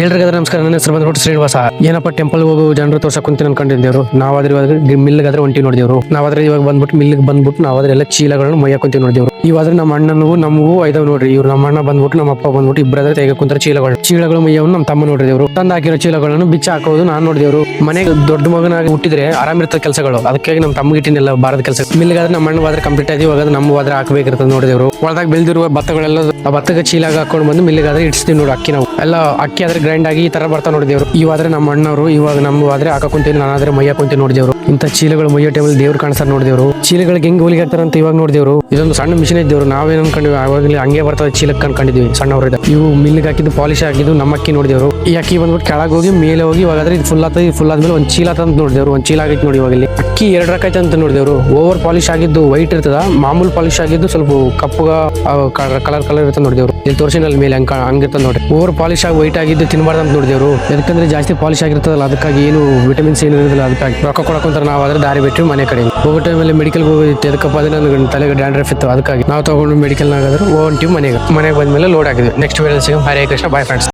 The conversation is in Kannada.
ಎಲ್ರಿಗಾದ್ರೆ ನಮಸ್ಕಾರ. ನನ್ನ ಹೆಸರು ಬಂದ್ಬಿಟ್ಟು ಶ್ರೀನಿವಾಸ. ಏನಪ್ಪ ಟೆಂಪಲ್ ಹೋಗೋ ಜನರು ತೋರ್ಸಕ್ ಕುಂತೀನಿ ಅನ್ಕೊಂಡಿದ್ದೇವ್ರು. ನಾವಾದ್ರೆ ಮಿಲ್ಗಾದ್ರೆ ಒಂಟಿ ನೋಡಿದೇವ್ರು. ನಾವಾದ್ರೆ ಇವಾಗ ಬಂದ್ಬಿಟ್ಟು ಮಿಲ್ಗೆ ಬಂದ್ಬಿಟ್ಟು ನಾವಾದ್ರೆ ಎಲ್ಲ ಚೀಲಗಳನ್ನು ಮೊಯ್ಯಕ್ ಕುಂತೀವಿ ನೋಡಿದೇವ್ರು. ಇವಾದ್ರೆ ನಮ್ಮ ಅಣ್ಣನಿಗೂ ನಮಗೂ ಐದವ್ ನೋಡ್ರಿ. ಇವ್ರು ನಮ್ಮ ಅಣ್ಣ ಬಂದ್ಬಿಟ್ಟು ನಮ್ಮ ಅಪ್ಪ ಬಂದ್ಬಿಟ್ಟು ಇಬ್ಬರಾದ್ರೆ ತೆಗೆ ಕುಂತಾರೆ ಚೀಲಗಳು ಮೊಯ್ಯವ್ ನಮ್ಮ ತಮ್ಮ ನೋಡಿದೇವ್ರು. ತಂದು ಹಾಕಿರೋ ಚೀಲಗಳನ್ನು ಬಿಚ್ಚ ಹಾಕೋದು ನಾನ್ ನೋಡಿದೇವ್ರು. ಮನೆಗೆ ದೊಡ್ಡ ಮಗನಾಗಿ ಹುಟ್ಟಿದ್ರೆ ಆರಾಮಿರ್ತದ ಕೆಲಸಗಳು. ಅದಕ್ಕಾಗಿ ನಮ್ಮ ತಮ್ಮಗೆ ಇಟ್ಟಿನೆಲ್ಲ ಬಾರದ ಕೆಲಸ. ಮಿಲ್ಗಾದ್ರೆ ನಮ್ಮ ಅಣ್ಣ ಆದ್ರೆ ಕಂಪ್ಲೀಟ್ ಆಗಿ ಇವಾಗ ನಮ್ಮ ಆದ್ರೆ ಹಾಕಬೇಕಿರ್ತದೆ ನೋಡಿದೇವ್ರು. ಒಳದಾಗ ಬೆಳೆದಿರುವ ಭತ್ತಗಳೆಲ್ಲ ಆ ಭತ್ತಕ್ಕೆ ಚೀಲಾಗ ಹಾಕೊಂಡು ಬಂದು ಮಿಲ್ಗಾದ್ರೆ ಇಡ್ಸ್ತೀವಿ ನೋಡಿ. ಅಕ್ಕಿ ನಾವು ಎಲ್ಲ ಅಕ್ಕಿ ಆದ್ರೆ ಗ್ರೈಂಡ್ ಆಗಿ ಈ ತರ ಬರ್ತಾ ನೋಡಿದೇವ್ರು. ಇವಾದ್ರೆ ನಮ್ಮ ಅಣ್ಣವರು ಇವಾಗ ನಮ್ಗೆ ಆದ್ರೆ ಹಾಕೊಂತೀನಿ, ನಾನಾದ್ರೆ ಮೊಯ್ಯ ಕುಂತೀನಿ ನೋಡಿದೇವ್ರು. ಇಂಥ ಚೀಲಗಳು ಮೊಯ್ಯೋ ಟೈಮಲ್ಲಿ ದೇವ್ರು ಕಾಣಿಸ್ತಾರೆ ನೋಡಿದೇವ್ರು. ಚೀಲಗಳಿಗೆ ಹೆಂಗ್ ಹೋಲಿಗೆ ಹಾಕ್ತಾರ ಅಂತ ಇವಾಗ ನೋಡಿದೇವ್ರು. ಇದೊಂದು ಸಣ್ಣ ಮಿಷಿನ್ ಇದ್ದೇವ್ರು. ನಾವೇನ್ ಅನ್ಕೊಂಡಿವಿ ಅವಾಗಲೇ ಹಂಗೆ ಬರ್ತದೆ ಚೀಲಕ್ಕೆ ಅನ್ಕೊಂಡಿದ್ವಿ ಸಣ್ಣವ್ರ. ಇವು ಮಿಲ್ಗೆ ಹಾಕಿದ್ದು ಪಾಲಿಶ್ ಆಗಿದ್ದು ನಮ್ಮ ಅಕ್ಕಿ ನೋಡಿದೇವ್ರು. ಈ ಅಕ್ಕಿ ಬಂದ್ಬಿಟ್ಟು ಕೆಳಗೆ ಹೋಗಿ ಮೇಲೆ ಹೋಗಿ ಇವಾಗಾದ್ರೆ ಇದು ಫುಲ್ ಆಗ್ತದೆ. ಫುಲ್ ಆದ್ಮೇಲೆ ಒಂದು ಚೀಲ ತಂದು ನೋಡಿದೇವ್ರು. ಒಂದು ಚೀಲ ಆಗೈತೆ ನೋಡಿ. ಇವಾಗ ಇಲ್ಲಿ ಅಕ್ಕಿ 2 ರಕಾಯ್ತು ಅಂತ ನೋಡಿದೇವ್ರು. ಓವರ್ ಪಾಲಿಶ್ ಆಗಿದ್ದು ವೈಟ್ ಇರ್ತದ, ಮಾಮೂಲು ಪಾಲಿಶ್ ಆಗಿದ್ದು ಸ್ವಲ್ಪ ಕಪ್ಪುಗ ಕಲರ್ ಇರ್ತದೆ ನೋಡಿದೇವ್ರು. ಇಲ್ಲಿ ತೋರಿಸಿನಲ್ಲಿ ಮೇಲೆ ಹಂಗಿರ್ತದೆ ನೋಡಿ. ಓವರ್ ಪಾಲಿಶ್ ಆಗಿ ವೈಟ್ ಆಗಿದ್ದು ತಿನ್ಬಾರ್ದು ಅಂತ ನೋಡಿದೇವ್ರು. ಯಾಕಂದ್ರೆ ಜಾಸ್ತಿ ಪಾಲಿಶ್ ಆಗಿರ್ತದಲ್ಲ, ಅದಕ್ಕಾಗಿ ಏನು ವಿಟಮಿನ್ಸ್ ಏನು ಇರೋದಿಲ್ಲ. ಅದಕ್ಕಾಗಿ ರೊಕ್ಕ ಕೊಡಕೊಂತಾರೆ. ನಾವು ಆದ್ರೆ ದಾರಿ ಬಿಟ್ಟು ಮನೆ ಕಡೆ ಹೋಗೋ ಟೈಮಲ್ಲಿ ಮೆಡಿಕಲ್ಗೆ ಹೋಗಿತ್ತು. ಅದಕ್ಕಪ್ಪ ಅದೇ ನನ್ನ ತಲೆಗೆ ಡ್ಯಾಂಡ್ರಫ್ ಇತ್ತು. ಅದಕ್ಕಾಗಿ ನಾವು ತಗೊಂಡು ಮೆಡಿಕಲ್ ನಾಗಾದ್ರೆ ಹೊಂಟಿವಿ ಮನೆಗೆ ಬಂದ್ಮೇಲೆ ಲೋಡ್ ಆಗಿದ್ವಿ. ನೆಕ್ಸ್ಟ್ ವಿಡಿಯೋ ಸಿಗಮ್. ಹರೇ ಕೃಷ್ಣ. Bye friends.